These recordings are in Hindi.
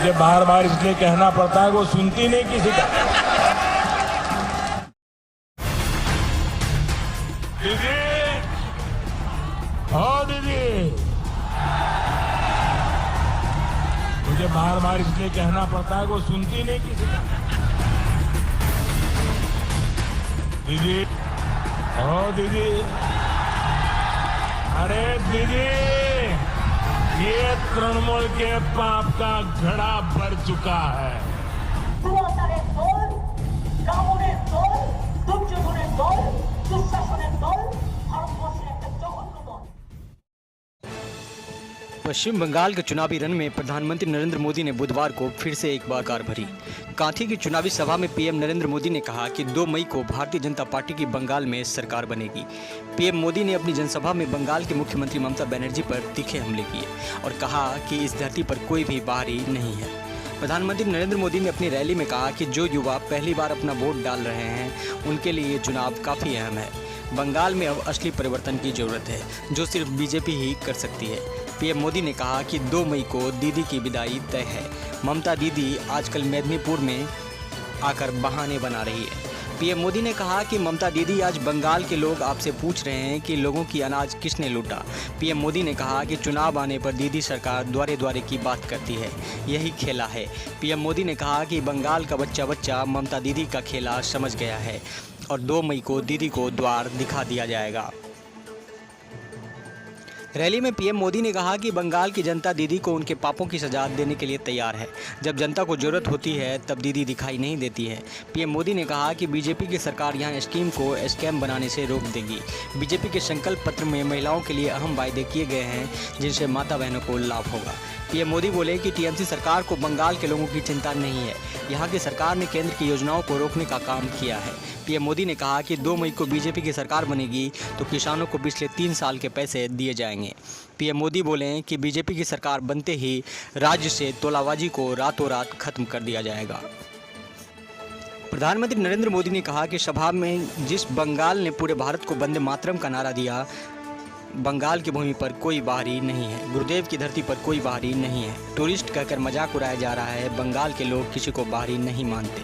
मुझे बार बार इसलिए कहना पड़ता है, वो सुनती नहीं किसी का। दीदी, ओ दीदी, मुझे बार बार इसलिए कहना पड़ता है, वो सुनती नहीं किसी का। दीदी, ओ दीदी, अरे दीदी, ये तृणमूल के पाप का घड़ा भर चुका है। দুরাচারের দল, কামড়ের দল, দুর্যোধনের দল, দুঃশাসনের দল, ভারতবর্ষের একটা জঘন্য দল। पश्चिम बंगाल के चुनावी रण में प्रधानमंत्री नरेंद्र मोदी ने बुधवार को फिर से एक बार कार भरी। कांठी की चुनावी सभा में पीएम नरेंद्र मोदी ने कहा कि 2 मई को भारतीय जनता पार्टी की बंगाल में सरकार बनेगी। पीएम मोदी ने अपनी जनसभा में बंगाल के मुख्यमंत्री ममता बनर्जी पर तीखे हमले किए और कहा कि इस धरती पर कोई भी बाहरी नहीं है। प्रधानमंत्री नरेंद्र मोदी ने अपनी रैली में कहा कि जो युवा पहली बार अपना वोट डाल रहे हैं उनके लिए ये चुनाव काफ़ी अहम है। बंगाल में अब असली परिवर्तन की ज़रूरत है जो सिर्फ बीजेपी ही कर सकती है। पीएम मोदी ने कहा कि 2 मई को दीदी की विदाई तय है। ममता दीदी आजकल मेदिनीपुर में आकर बहाने बना रही है। पीएम मोदी ने कहा कि ममता दीदी, आज बंगाल के लोग आपसे पूछ रहे हैं कि लोगों की अनाज किसने लूटा। पीएम मोदी ने कहा कि चुनाव आने पर दीदी सरकार द्वारे द्वारे की बात करती है, यही खेला है। पीएम मोदी ने कहा कि बंगाल का बच्चा बच्चा ममता दीदी का खेला समझ गया है और 2 मई को दीदी को द्वार दिखा दिया जाएगा। रैली में पीएम मोदी ने कहा कि बंगाल की जनता दीदी को उनके पापों की सजा देने के लिए तैयार है। जब जनता को जरूरत होती है तब दीदी दिखाई नहीं देती है। पीएम मोदी ने कहा कि बीजेपी की सरकार यहां स्कीम को स्कैम बनाने से रोक देगी। बीजेपी के संकल्प पत्र में महिलाओं के लिए अहम वायदे किए गए हैं जिनसे माता बहनों को लाभ होगा। पीएम मोदी बोले कि टीएमसी सरकार को बंगाल के लोगों की चिंता नहीं है। यहाँ की सरकार ने केंद्र की योजनाओं को रोकने का काम किया है। पीएम मोदी ने कहा कि 2 मई को बीजेपी की सरकार बनेगी तो किसानों को पिछले 3 साल के पैसे दिए जाएंगे। पीएम मोदी बोले कि बीजेपी की सरकार बनते ही राज्य से तोलाबाजी को रातों रात खत्म कर दिया जाएगा। प्रधानमंत्री नरेंद्र मोदी ने कहा कि सभा में जिस बंगाल ने पूरे भारत को वंदे मातरम का नारा दिया, बंगाल की भूमि पर कोई बाहरी नहीं है, गुरुदेव की धरती पर कोई बाहरी नहीं है। टूरिस्ट कहकर मजाक उड़ाया जा रहा है, बंगाल के लोग किसी को बाहरी नहीं मानते।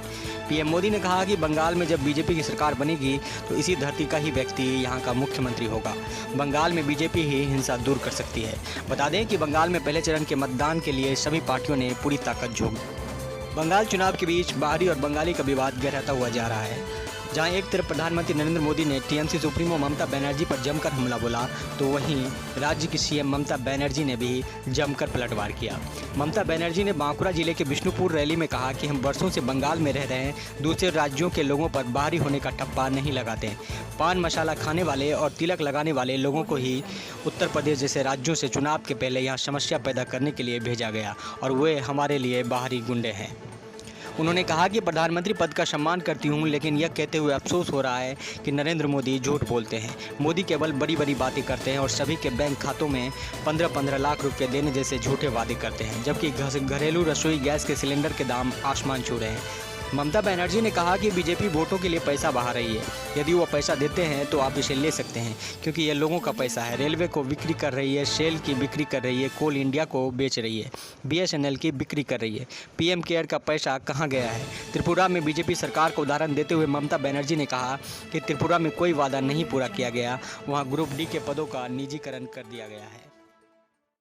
पीएम मोदी ने कहा कि बंगाल में जब बीजेपी की सरकार बनेगी तो इसी धरती का ही व्यक्ति यहाँ का मुख्यमंत्री होगा। बंगाल में बीजेपी ही हिंसा दूर कर सकती है। बता दें कि बंगाल में पहले चरण के मतदान के लिए सभी पार्टियों ने पूरी ताकत झोंक दी। बंगाल चुनाव के बीच बाहरी और बंगाली का विवाद गहराता हुआ जा रहा है। जहां एक तरफ प्रधानमंत्री नरेंद्र मोदी ने टीएमसी सुप्रीमो ममता बनर्जी पर जमकर हमला बोला तो वहीं राज्य की सीएम ममता बनर्जी ने भी जमकर पलटवार किया। ममता बनर्जी ने बांकुड़ा जिले के बिष्णुपुर रैली में कहा कि हम वर्षों से बंगाल में रह रहे हैं, दूसरे राज्यों के लोगों पर बाहरी होने का ठप्पा नहीं लगाते। पान मसाला खाने वाले और तिलक लगाने वाले लोगों को ही उत्तर प्रदेश जैसे राज्यों से चुनाव के पहले यहाँ समस्या पैदा करने के लिए भेजा गया और वे हमारे लिए बाहरी गुंडे हैं। उन्होंने कहा कि प्रधानमंत्री पद का सम्मान करती हूं, लेकिन यह कहते हुए अफसोस हो रहा है कि नरेंद्र मोदी झूठ बोलते हैं। मोदी केवल बड़ी बड़ी बातें करते हैं और सभी के बैंक खातों में 15-15 लाख रुपए देने जैसे झूठे वादे करते हैं, जबकि घरेलू रसोई गैस के सिलेंडर के दाम आसमान छू रहे हैं। ममता बनर्जी ने कहा कि बीजेपी वोटों के लिए पैसा बहा रही है। यदि वो पैसा देते हैं तो आप इसे ले सकते हैं क्योंकि ये लोगों का पैसा है। रेलवे को बिक्री कर रही है, शेल की बिक्री कर रही है, कोल इंडिया को बेच रही है, BSNL की बिक्री कर रही है। PM केयर का पैसा कहाँ गया है? त्रिपुरा में बीजेपी सरकार को उदाहरण देते हुए ममता बनर्जी ने कहा कि त्रिपुरा में कोई वादा नहीं पूरा किया गया, वहाँ ग्रुप D के पदों का निजीकरण कर दिया गया है।